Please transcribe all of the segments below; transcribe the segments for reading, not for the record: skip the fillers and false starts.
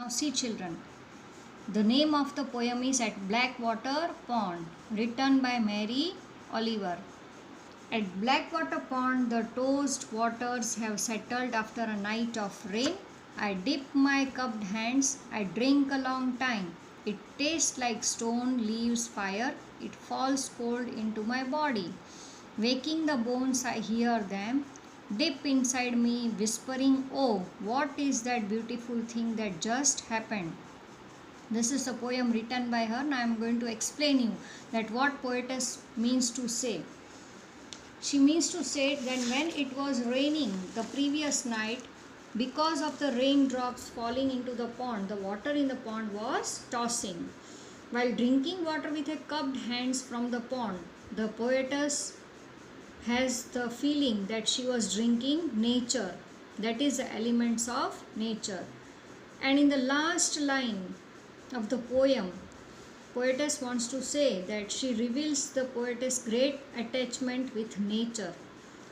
Now see children, the name of the poem is At Blackwater Pond, written by Mary Oliver. At Blackwater Pond, the tossed waters have settled after a night of rain. I dip my cupped hands, I drink a long time. It tastes like stone leaves fire, it falls cold into my body. Waking the bones, I hear them dip inside me, whispering, "Oh, what is that beautiful thing that just happened?" This is a poem written by her. Now I am going to explain you that what poetess means to say. She means to say that when it was raining the previous night, because of the raindrops falling into the pond, the water in the pond was tossing. While drinking water with her cupped hands from the pond, the poetess has the feeling that she was drinking nature, that is the elements of nature. And in the last line of the poem, poetess wants to say that she reveals the poetess great attachment with nature.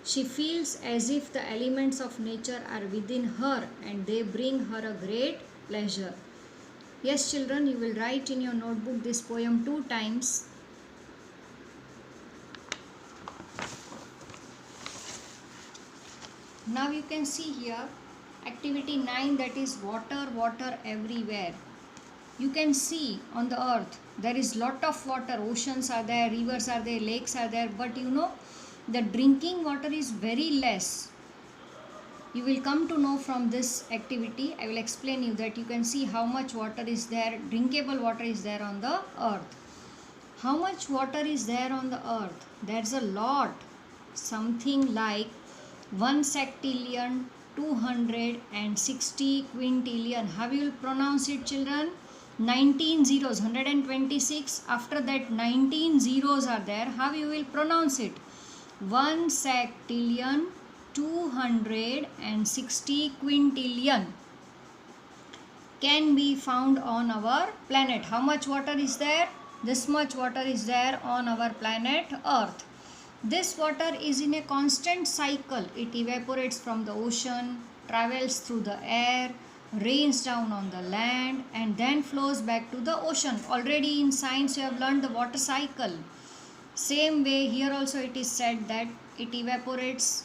She feels as if the elements of nature are within her and they bring her a great pleasure. Yes children, you will write in your notebook this poem 2 times. Now you can see here activity 9, that is water, water everywhere. You can see on the earth there is lot of water, oceans are there, rivers are there, lakes are there, but you know the drinking water is very less. You will come to know from this activity. I will explain you that you can see how much water is there, drinkable water is there on the earth. How much water is there on the earth? There's a lot, something like 1 sectillion 260 quintillion. How you will pronounce it children? 19 zeros, 126, after that 19 zeros are there. How you will pronounce it? 1 sectillion 260 quintillion can be found on our planet. How much water is there? This much water is there on our planet Earth. This water is in a constant cycle. It evaporates from the ocean, travels through the air, rains down on the land, and then flows back to the ocean. Already in science you have learned the water cycle. Same way here also it is said that it evaporates,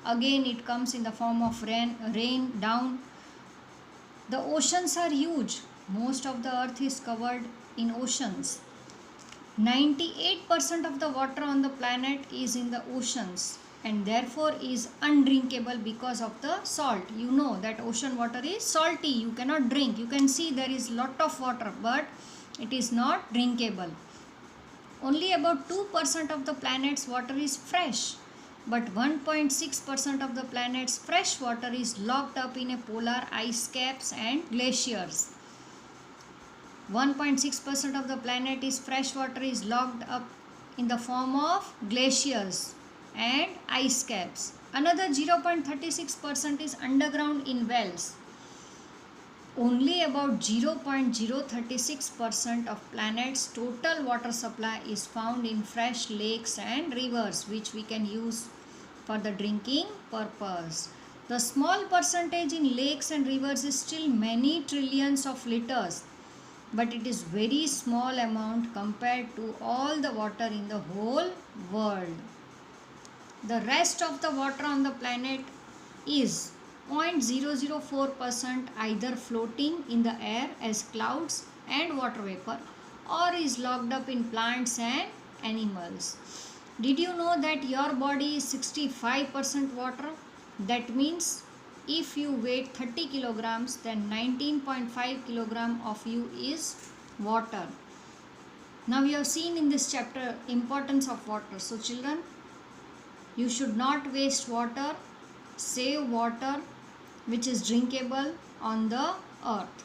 again it comes in the form of rain down. The oceans are huge. Most of the earth is covered in oceans. 98% of the water on the planet is in the oceans and therefore is undrinkable because of the salt. You know that ocean water is salty. You cannot drink. You can see there is lot of water but it is not drinkable. Only about 2% of the planet's water is fresh, but 1.6% of the planet's fresh water is locked up in a polar ice caps and glaciers. 1.6% of the planet is fresh water is locked up in the form of glaciers and ice caps. Another 0.36% is underground in wells. Only about 0.036% of planet's total water supply is found in fresh lakes and rivers, which we can use for the drinking purpose. The small percentage in lakes and rivers is still many trillions of liters, but it is very small amount compared to all the water in the whole world. The rest of the water on the planet is 0.004% either floating in the air as clouds and water vapor or is locked up in plants and animals. Did you know that your body is 65% water? That means if you weigh 30 kilograms, then 19.5 kilogram of you is water. Now we have seen in this chapter importance of water. So children, you should not waste water. Save water which is drinkable on the earth.